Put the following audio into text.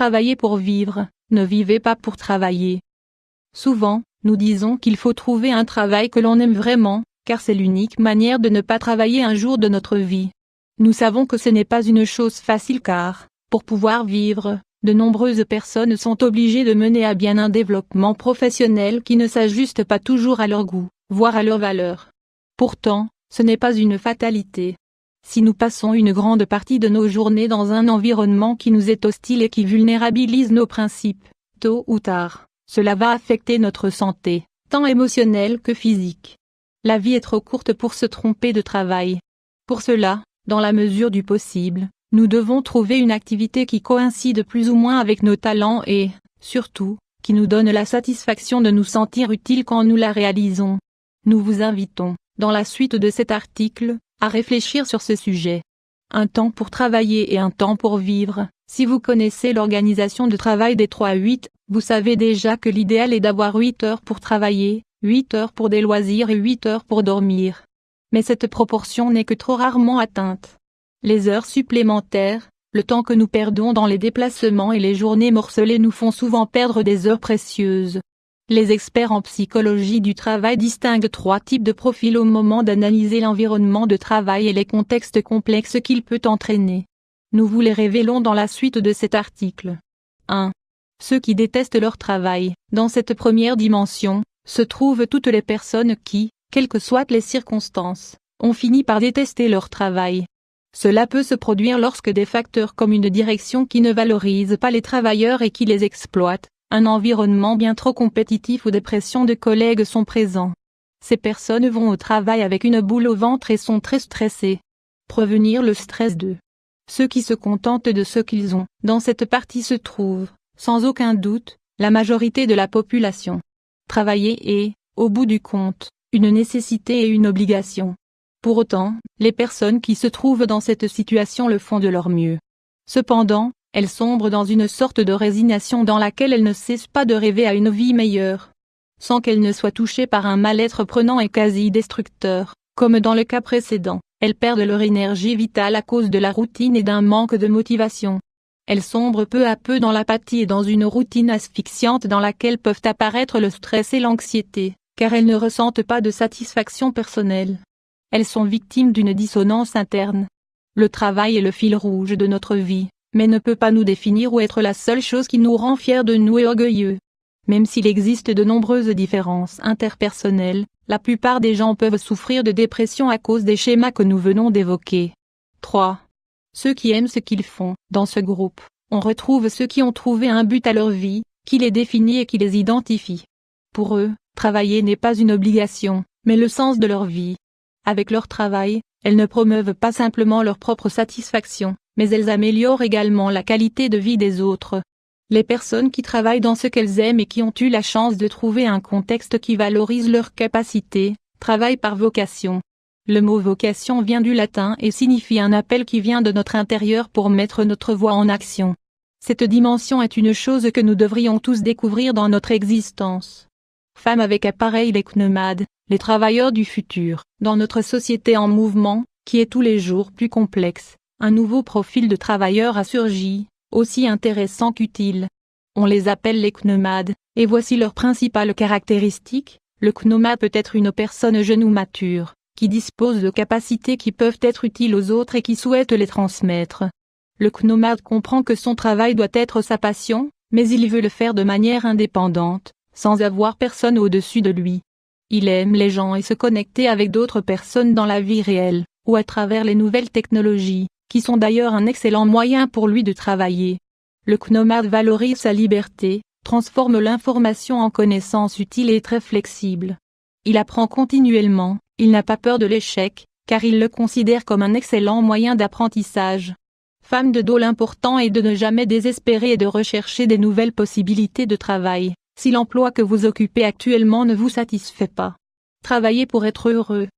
travaillez pour vivre, ne vivez pas pour travailler. Souvent, nous disons qu'il faut trouver un travail que l'on aime vraiment, car c'est l'unique manière de ne pas travailler un jour de notre vie. Nous savons que ce n'est pas une chose facile car, pour pouvoir vivre, de nombreuses personnes sont obligées de mener à bien un développement professionnel qui ne s'ajuste pas toujours à leur goût, voire à leurs valeurs. Pourtant, ce n'est pas une fatalité. Si nous passons une grande partie de nos journées dans un environnement qui nous est hostile et qui vulnérabilise nos principes, tôt ou tard, cela va affecter notre santé, tant émotionnelle que physique. La vie est trop courte pour se tromper de travail. Pour cela, dans la mesure du possible, nous devons trouver une activité qui coïncide plus ou moins avec nos talents et, surtout, qui nous donne la satisfaction de nous sentir utiles quand nous la réalisons. Nous vous invitons, dans la suite de cet article, à réfléchir sur ce sujet. Un temps pour travailler et un temps pour vivre. Si vous connaissez l'organisation de travail des 3-8, vous savez déjà que l'idéal est d'avoir 8 heures pour travailler, 8 heures pour des loisirs et 8 heures pour dormir. Mais cette proportion n'est que trop rarement atteinte. Les heures supplémentaires, le temps que nous perdons dans les déplacements et les journées morcelées nous font souvent perdre des heures précieuses. Les experts en psychologie du travail distinguent 3 types de profils au moment d'analyser l'environnement de travail et les contextes complexes qu'il peut entraîner. Nous vous les révélons dans la suite de cet article. 1. Ceux qui détestent leur travail. Dans cette première dimension, se trouvent toutes les personnes qui, quelles que soient les circonstances, ont fini par détester leur travail. Cela peut se produire lorsque des facteurs comme une direction qui ne valorise pas les travailleurs et qui les exploite, un environnement bien trop compétitif ou des pressions de collègues sont présents. Ces personnes vont au travail avec une boule au ventre et sont très stressées. Prévenir le stress de ceux qui se contentent de ce qu'ils ont. Dans cette partie se trouve, sans aucun doute, la majorité de la population. Travailler est, au bout du compte, une nécessité et une obligation. Pour autant, les personnes qui se trouvent dans cette situation le font de leur mieux. Cependant, elles sombrent dans une sorte de résignation dans laquelle elles ne cessent pas de rêver à une vie meilleure. Sans qu'elles ne soient touchées par un mal-être prenant et quasi destructeur, comme dans le cas précédent, elles perdent leur énergie vitale à cause de la routine et d'un manque de motivation. Elles sombrent peu à peu dans l'apathie et dans une routine asphyxiante dans laquelle peuvent apparaître le stress et l'anxiété, car elles ne ressentent pas de satisfaction personnelle. Elles sont victimes d'une dissonance interne. Le travail est le fil rouge de notre vie, mais ne peut pas nous définir ou être la seule chose qui nous rend fiers de nous et orgueilleux. Même s'il existe de nombreuses différences interpersonnelles, la plupart des gens peuvent souffrir de dépression à cause des schémas que nous venons d'évoquer. 3. Ceux qui aiment ce qu'ils font. Dans ce groupe, on retrouve ceux qui ont trouvé un but à leur vie, qui les définit et qui les identifie. Pour eux, travailler n'est pas une obligation, mais le sens de leur vie. Avec leur travail, elles ne promeuvent pas simplement leur propre satisfaction, mais elles améliorent également la qualité de vie des autres. Les personnes qui travaillent dans ce qu'elles aiment et qui ont eu la chance de trouver un contexte qui valorise leurs capacités, travaillent par vocation. Le mot vocation vient du latin et signifie un appel qui vient de notre intérieur pour mettre notre voix en action. Cette dimension est une chose que nous devrions tous découvrir dans notre existence. Femmes avec appareil, les nomades, les travailleurs du futur. Dans notre société en mouvement, qui est tous les jours plus complexe, un nouveau profil de travailleur a surgi, aussi intéressant qu'utile. On les appelle les nomades, et voici leurs principales caractéristiques. Le nomade peut être une personne jeune ou mature, qui dispose de capacités qui peuvent être utiles aux autres et qui souhaite les transmettre. Le nomade comprend que son travail doit être sa passion, mais il veut le faire de manière indépendante, sans avoir personne au-dessus de lui. Il aime les gens et se connecter avec d'autres personnes dans la vie réelle, ou à travers les nouvelles technologies, qui sont d'ailleurs un excellent moyen pour lui de travailler. Le nomade valorise sa liberté, transforme l'information en connaissances utiles et est très flexible. Il apprend continuellement, il n'a pas peur de l'échec, car il le considère comme un excellent moyen d'apprentissage. Femme de dos, l'important est de ne jamais désespérer et de rechercher des nouvelles possibilités de travail, si l'emploi que vous occupez actuellement ne vous satisfait pas. Travaillez pour être heureux.